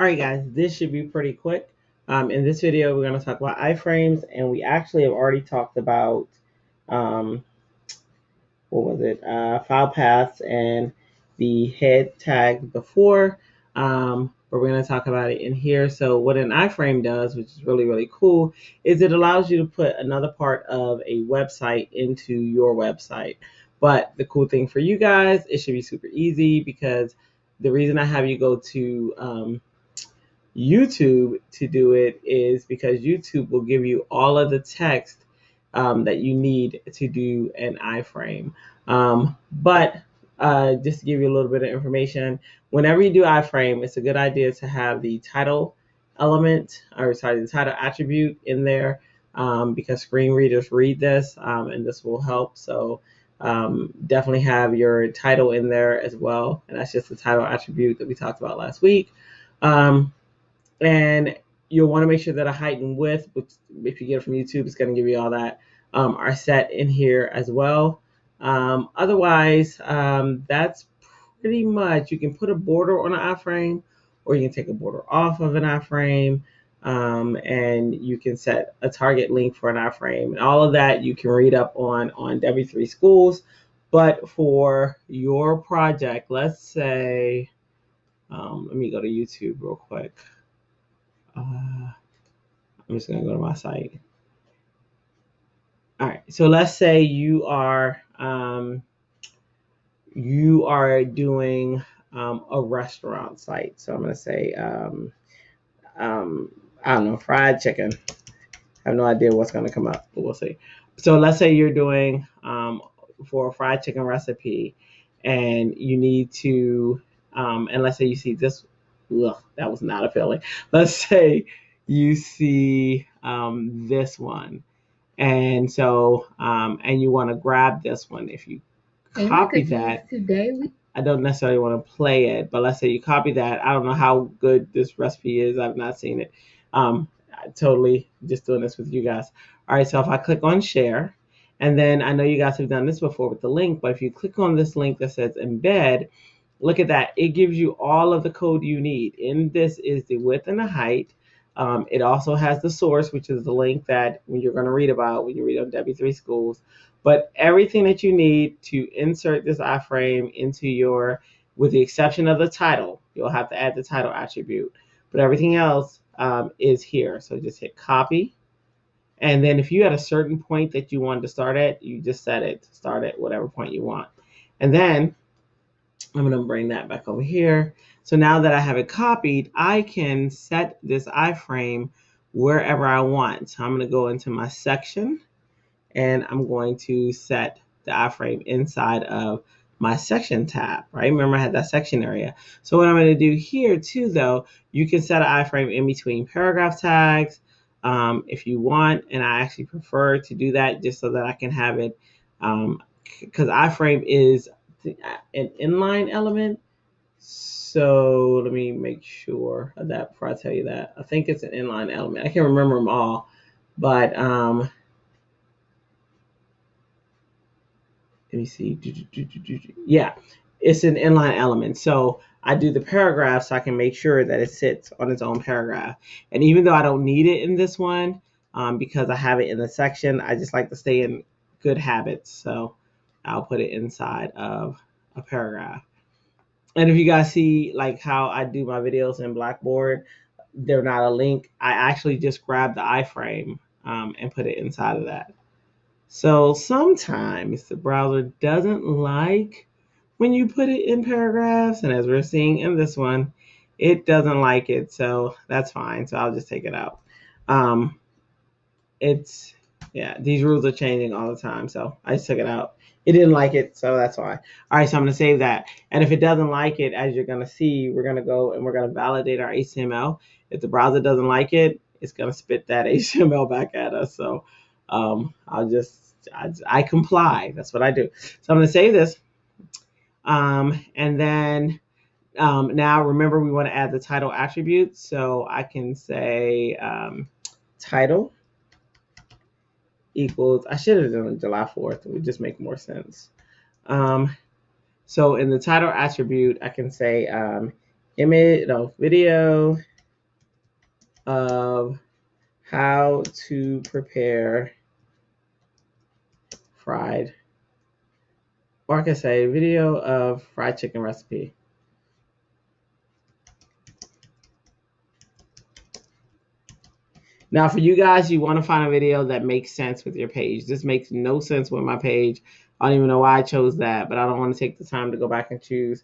All right, guys, this should be pretty quick. In this video, we're going to talk about iFrames, and we actually have already talked about, um, what was it, file paths and the head tag before, but we're going to talk about it in here. So what an iframe does, which is really, really cool, is it allows you to put another part of a website into your website. But the cool thing for you guys, it should be super easy because the reason I have you go to YouTube to do it is because YouTube will give you all of the text that you need to do an iframe. But just to give you a little bit of information, whenever you do iframe, it's a good idea to have the title element, or sorry, the title attribute in there, because screen readers read this, and this will help. So definitely have your title in there as well. And that's just the title attribute that we talked about last week. And you'll want to make sure that a height and width, which if you get it from YouTube, it's going to give you all that, are set in here as well. Otherwise, that's pretty much, you can put a border on an iframe, or you can take a border off of an iframe, and you can set a target link for an iframe. And all of that you can read up on W3 Schools. But for your project, let's say, let me go to YouTube real quick. I'm just going to go to my site. All right. So let's say you are doing a restaurant site. So I'm going to say I don't know, fried chicken. I have no idea what's going to come up, but we'll see. So let's say you're doing for a fried chicken recipe, and you need to and let's say you see this. Ugh, that was not appealing. Let's say you see this one, and so and you want to grab this one. If you copy that, I don't necessarily want to play it, but let's say you copy that. I don't know how good this recipe is. I've not seen it. Totally just doing this with you guys. All right, so if I click on share, and then I know you guys have done this before with the link, but if you click on this link that says embed, look at that. It gives you all of the code you need. In this is the width and the height. It also has the source, which is the link that you're going to read about when you read on W3 Schools. But everything that you need to insert this iframe into your, with the exception of the title, you'll have to add the title attribute. But everything else is here. So just hit copy. And then if you had a certain point that you wanted to start at, you just set it to start at whatever point you want. And then I'm going to bring that back over here. So now that I have it copied, I can set this iframe wherever I want. So I'm going to go into my section, and I'm going to set the iframe inside of my section tab, right? Remember I had that section area. So what I'm going to do here too, though, you can set an iframe in between paragraph tags if you want, and I actually prefer to do that just so that I can have it, because iframe is an inline element. So let me make sure of that before I tell you that. I think it's an inline element. I can't remember them all, but let me see. Yeah, it's an inline element. So I do the paragraph so I can make sure that it sits on its own paragraph. And even though I don't need it in this one, because I have it in the section, I just like to stay in good habits. So I'll put it inside of a paragraph. And if you guys see like how I do my videos in Blackboard, they're not a link. I actually just grab the iframe and put it inside of that. So sometimes the browser doesn't like when you put it in paragraphs, and as we're seeing in this one, it doesn't like it. So that's fine. So I'll just take it out. Yeah, these rules are changing all the time. So I just took it out. It didn't like it, so that's why. All right, so I'm going to save that. And if it doesn't like it, as you're going to see, we're going to go and we're going to validate our HTML. If the browser doesn't like it, it's going to spit that HTML back at us. So I comply. That's what I do. So I'm going to save this. And then now remember, we want to add the title attribute. So I can say title equals, I should have done July 4th. It would just make more sense. So in the title attribute, I can say image, no, video of how to prepare fried, or I can say video of fried chicken recipe. Now, for you guys, you want to find a video that makes sense with your page. This makes no sense with my page. I don't even know why I chose that, but I don't want to take the time to go back and choose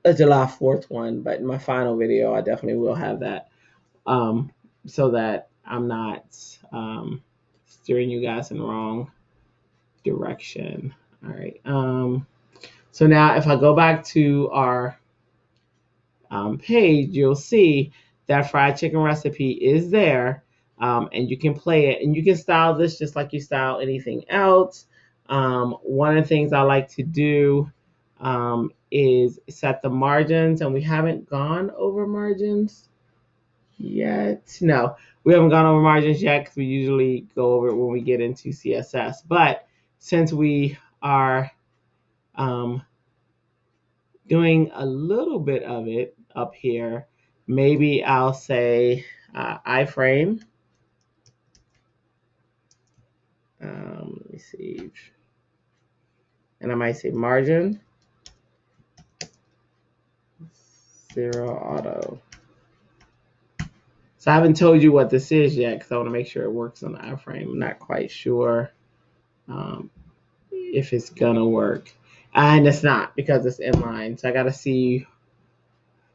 a July 4th one. But in my final video, I definitely will have that, so that I'm not steering you guys in the wrong direction. All right. So now if I go back to our page, you'll see that fried chicken recipe is there, and you can play it, and you can style this just like you style anything else. One of the things I like to do is set the margins, and we haven't gone over margins yet. No, we haven't gone over margins yet because we usually go over it when we get into CSS. But since we are doing a little bit of it up here, maybe I'll say iFrame. Let me see. And I might say margin 0 auto. So I haven't told you what this is yet because I want to make sure it works on the iFrame. I'm not quite sure if it's gonna work. And it's not because it's inline. So I gotta see,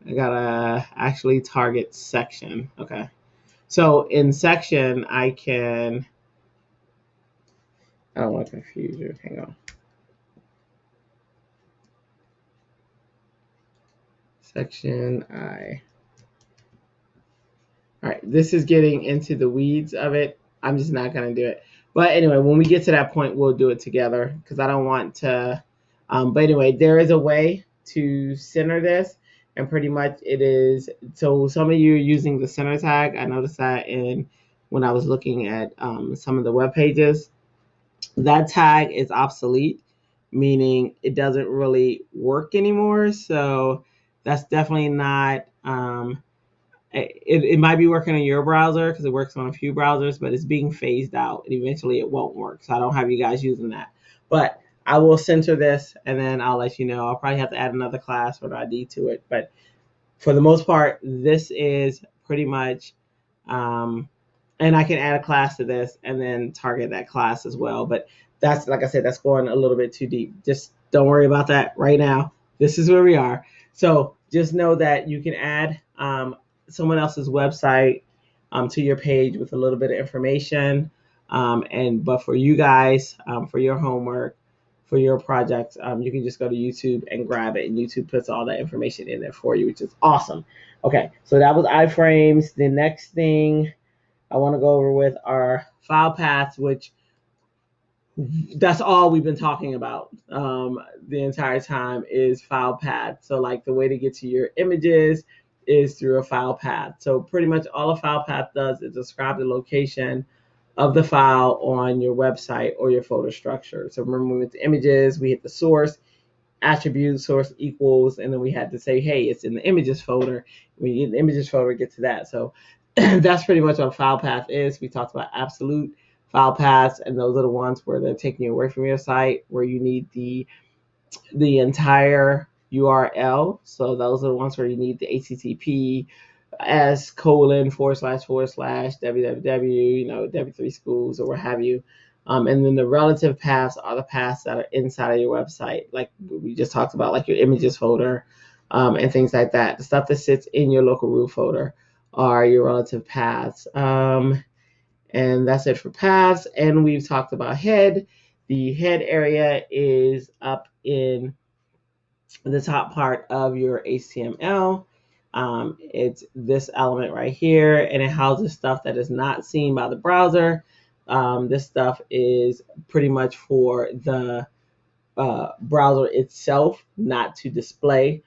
I gotta actually target section. Okay. So in section, I don't want to confuse you. Hang on. Section I. All right, this is getting into the weeds of it. I'm just not going to do it. But anyway, when we get to that point, we'll do it together because I don't want to. But anyway, there is a way to center this, and pretty much it is. So some of you are using the center tag. I noticed that when I was looking at some of the web pages. That tag is obsolete, meaning it doesn't really work anymore. So that's definitely not. It might be working on your browser because it works on a few browsers, but it's being phased out and eventually it won't work. So I don't have you guys using that. But I will center this and then I'll let you know. I'll probably have to add another class or ID to it. But for the most part, this is pretty much, and I can add a class to this and then target that class as well. But that's, like I said, that's going a little bit too deep. Just don't worry about that right now. This is where we are. So just know that you can add someone else's website to your page with a little bit of information. But for you guys, for your homework, for your project, you can just go to YouTube and grab it, and YouTube puts all that information in there for you, which is awesome. Okay, so that was iFrames. The next thing I want to go over with are file paths, which that's all we've been talking about the entire time is file path. So like the way to get to your images is through a file path. So pretty much all a file path does is describe the location of the file on your website or your folder structure. So remember when we went to images, we hit the source, attribute, source equals, and then we had to say, hey, it's in the images folder. When you get the images folder, get to that. So that's pretty much what a file path is. We talked about absolute file paths, and those are the ones where they're taking you away from your site, where you need the entire URL. So those are the ones where you need the HTTP s colon / www, W3 schools or what have you. And then the relative paths are the paths that are inside of your website, like we just talked about, like your images folder and things like that. The stuff that sits in your local root folder are your relative paths. And that's it for paths. And we've talked about head. The head area is up in the top part of your HTML. It's this element right here, and it houses stuff that is not seen by the browser. This stuff is pretty much for the browser itself, not to display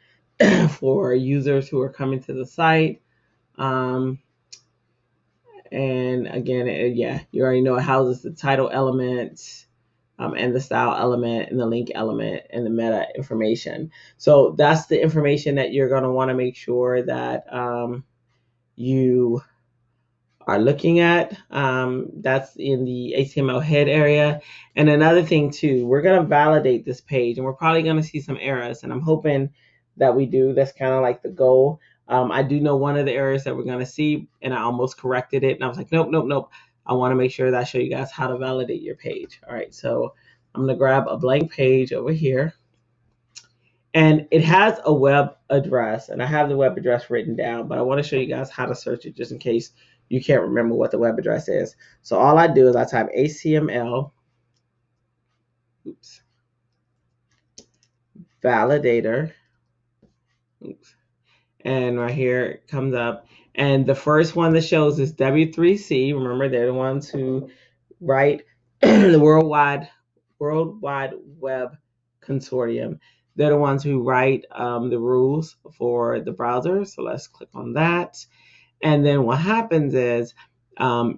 for users who are coming to the site. And again, you already know it houses the title element, and the style element and the link element and the meta information. So that's the information that you're going to want to make sure that you are looking at. That's in the HTML head area. And another thing too, we're going to validate this page, and we're probably going to see some errors, and I'm hoping that we do. That's kind of like the goal. I do know one of the errors that we're going to see, and I almost corrected it, and I was like, nope, nope, nope. I want to make sure that I show you guys how to validate your page. All right, so I'm going to grab a blank page over here, and it has a web address, and I have the web address written down, but I want to show you guys how to search it just in case you can't remember what the web address is. So all I do is I type HTML, validator, and right here it comes up. And the first one that shows is W3C. Remember, they're the ones who write the Worldwide Web Consortium. They're the ones who write the rules for the browser. So let's click on that. And then what happens is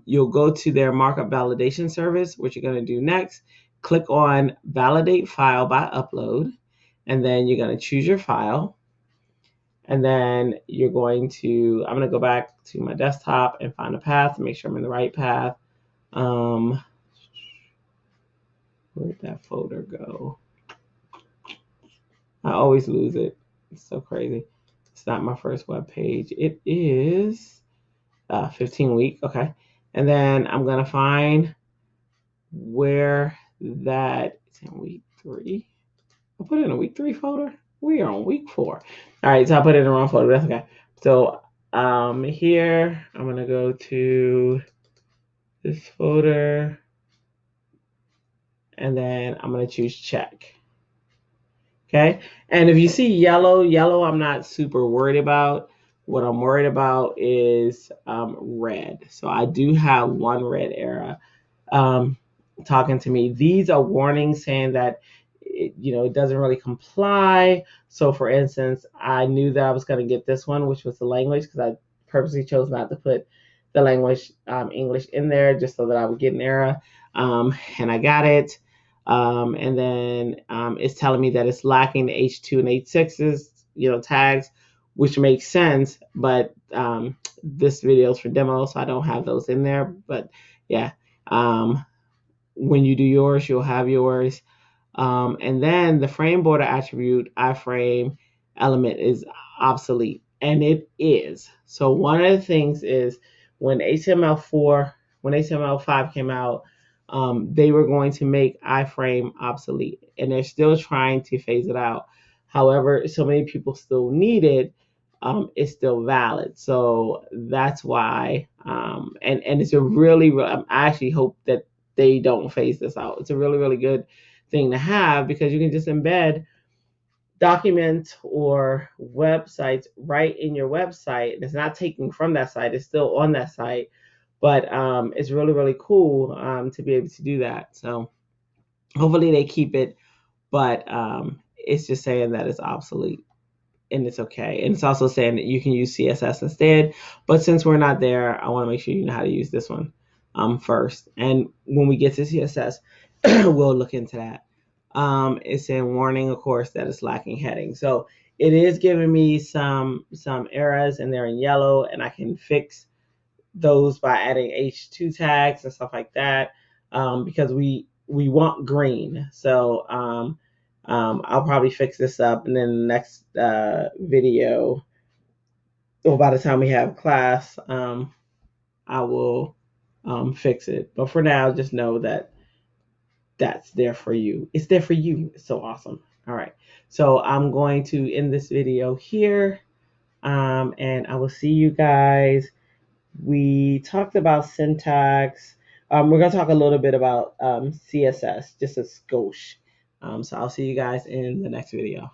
you'll go to their markup validation service, which you're going to do next. Click on validate file by upload, and then you're going to choose your file. And then I'm going to go back to my desktop and find a path to make sure I'm in the right path. Where'd that folder go? I always lose it. It's so crazy. It's not my first web page. It is 15 week. Okay. And then I'm going to find where that it's in week 3. I put it in a week 3 folder. We are on week 4. All right. So I put it in the wrong folder. That's okay. So here I'm going to go to this folder, and then I'm going to choose check. Okay. And if you see yellow, I'm not super worried about. What I'm worried about is red. So I do have one red error talking to me. These are warnings saying that it doesn't really comply. So for instance, I knew that I was going to get this one, which was the language, because I purposely chose not to put the language English in there just so that I would get an error. And I got it. And then it's telling me that it's lacking the H2 and H6's, tags, which makes sense. But this video is for demo, so I don't have those in there. But yeah, when you do yours, you'll have yours. And then the frame border attribute iframe element is obsolete, and it is. So one of the things is when HTML5 came out, they were going to make iframe obsolete, and they're still trying to phase it out. However, so many people still need it. It's still valid. So that's why, and it's a really, I actually hope that they don't phase this out. It's a really, really good thing to have, because you can just embed documents or websites right in your website. And it's not taken from that site, it's still on that site. But it's really, really cool to be able to do that. So hopefully they keep it, but it's just saying that it's obsolete. And it's okay. And it's also saying that you can use CSS instead. But since we're not there, I want to make sure you know how to use this one first. And when we get to CSS, we'll look into that. It's in warning, of course, that it's lacking heading. So it is giving me some errors, and they're in yellow, and I can fix those by adding H2 tags and stuff like that, because we want green. So I'll probably fix this up, and then the next video, or by the time we have class, I will fix it. But for now, just know that that's there for you. It's there for you. It's so awesome. All right. So I'm going to end this video here, and I will see you guys. We talked about syntax. We're going to talk a little bit about CSS, just a skosh. So I'll see you guys in the next video.